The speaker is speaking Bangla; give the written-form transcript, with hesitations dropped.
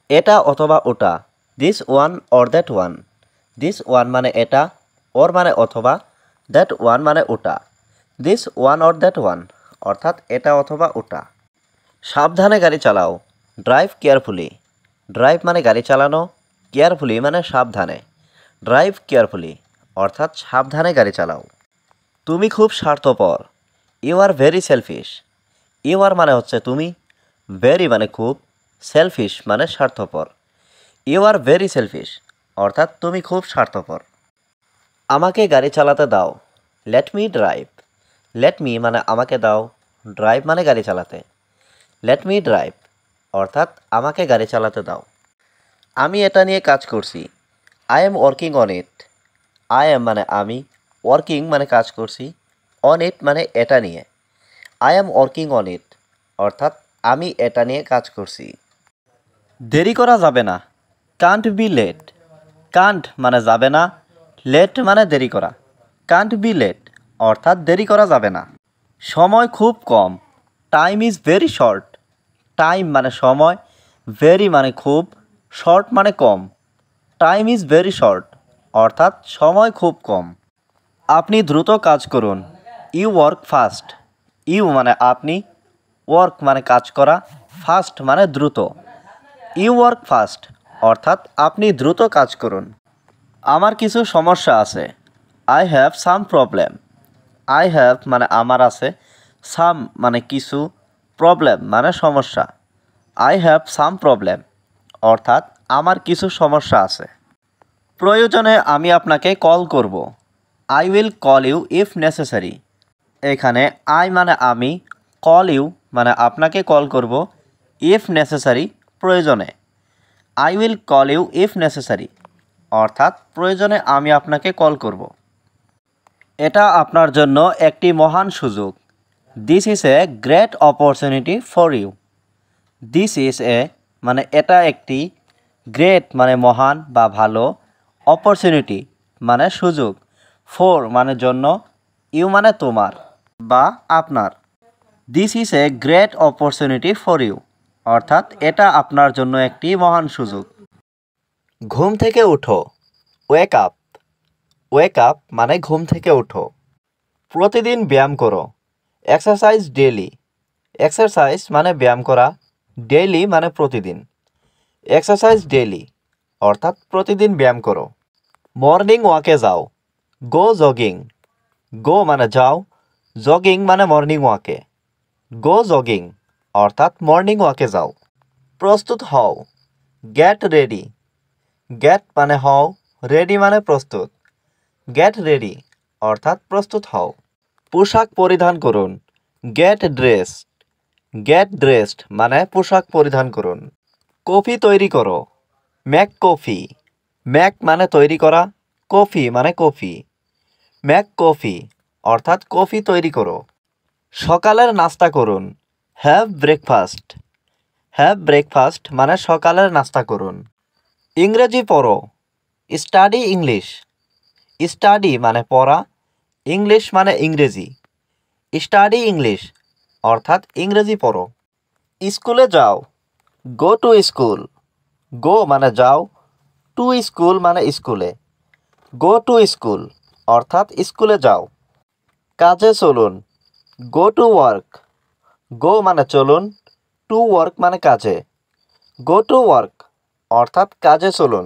এটা অথবা ওটা, this one or that one. This one মানে এটা, অর মানে অথবা, দ্যাট ওয়ান মানে ওটা। This one or that one, অর্থাৎ এটা অথবা ওটা। সাবধানে গাড়ি চালাও, ড্রাইভ কেয়ারফুলি। ড্রাইভ মানে গাড়ি চালানো, কেয়ারফুলি মানে সাবধানে। ড্রাইভ কেয়ারফুলি, অর্থাৎ সাবধানে গাড়ি চালাও। তুমি খুব স্বার্থপর, you are very selfish. You are মানে হচ্ছে তুমি, ভেরি মানে খুব, সেলফিশ মানে স্বার্থপর। ইউ আর ভেরি সেলফিশ, অর্থাৎ তুমি খুব স্বার্থপর। আমাকে গাড়ি চালাতে দাও, let me drive. Let me মানে আমাকে দাও, ড্রাইভ মানে গাড়ি চালাতে। লেট মি ড্রাইভ, অর্থাৎ আমাকে গাড়ি চালাতে দাও। আমি এটা নিয়ে কাজ করছি, I am working on it. I am মানে আমি, ওয়ার্কিং মানে কাজ করছি, অন ইট মানে এটা নিয়ে। I am working on it, অর্থাৎ আমি এটা নিয়ে কাজ করছি। দেরি করা যাবে না, কান্ট বি লেট। কান্ট মানে যাবে না, লেট মানে দেরি করা। কান্ট বি লেট, অর্থাৎ দেরি করা যাবে না। সময় খুব কম, time is very short. Time মানে সময়, ভেরি মানে খুব, শর্ট মানে কম। টাইম ইজ ভেরি শর্ট, অর্থাৎ সময় খুব কম। আপনি দ্রুত কাজ করুন, ইউ ওয়ার্ক ফাস্ট। ইউ মানে আপনি, ওয়ার্ক মানে কাজ করা, ফাস্ট মানে দ্রুত। ইউ ওয়ার্ক ফাস্ট, অর্থাৎ আপনি দ্রুত কাজ করুন। আমার কিছু সমস্যা আছে, I have some problem. I have মানে আমার আছে, সাম মানে কিছু, প্রবলেম মানে সমস্যা। আই হ্যাভ সাম প্রবলেম, অর্থাৎ আমার কিছু সমস্যা আছে। প্রয়োজনে আমি আপনাকে কল করব, I will call you if necessary. এখানে আই মানে আমি, কল ইউ মানে আপনাকে কল করব, ইফ নেসেসারি প্রয়োজনে। I will call you if necessary, অর্থাৎ প্রয়োজনে আমি আপনাকে কল করব। এটা আপনার জন্য একটি মহান সুযোগ, this is a great opportunity for you. This is a মানে এটা একটি, গ্রেট মানে মহান বা ভালো, অপরচুনিটি মানে সুযোগ, ফর মানে জন্য, ইউ মানে তোমার বা আপনার। This is a great opportunity for you, অর্থাৎ এটা আপনার জন্য একটি মহান সুযোগ। ঘুম থেকে উঠো, ওয়েক আপ। ওয়েক আপ মানে ঘুম থেকে উঠো। প্রতিদিন ব্যায়াম করো, এক্সারসাইজ ডেইলি। এক্সারসাইজ মানে ব্যায়াম করা, ডেইলি মানে প্রতিদিন। এক্সারসাইজ ডেইলি, অর্থাৎ প্রতিদিন ব্যায়াম করো। মর্নিং ওয়াকে যাও, গো জগিং। গো মানে যাও, জগিং মানে মর্নিং ওয়াকে। গো জগিং, অর্থাৎ মর্নিং ওয়াকে যাও। প্রস্তুত হও, গেট রেডি। গেট মানে হও, রেডি মানে প্রস্তুত। গেট রেডি, অর্থাৎ প্রস্তুত হও। পোশাক পরিধান করুন, গেট ড্রেসড। গেট ড্রেসড মানে পোশাক পরিধান করুন। কফি তৈরি করো, মেক কফি। মেক মানে তৈরি করা, কফি মানে কফি। মেক কফি, অর্থাৎ কফি তৈরি করো। সকালের নাস্তা করুন, হ্যাভ ব্রেকফাস্ট। হ্যাভ ব্রেকফাস্ট মানে সকালের নাস্তা করুন। ইংরেজি পড়ো, স্টাডি ইংলিশ। স্টাডি মানে পড়া, ইংলিশ মানে ইংরেজি। স্টাডি ইংলিশ, অর্থাৎ ইংরেজি পড়ো। স্কুলে যাও, গো টু স্কুল। গো মানে যাও, টু স্কুল মানে স্কুলে। গো টু স্কুল, অর্থাৎ স্কুলে যাও। কাজে চলুন, গো টু ওয়ার্ক। গো মানে চলুন, টু ওয়ার্ক মানে কাজে। গো টু ওয়ার্ক, অর্থাৎ কাজে চলুন।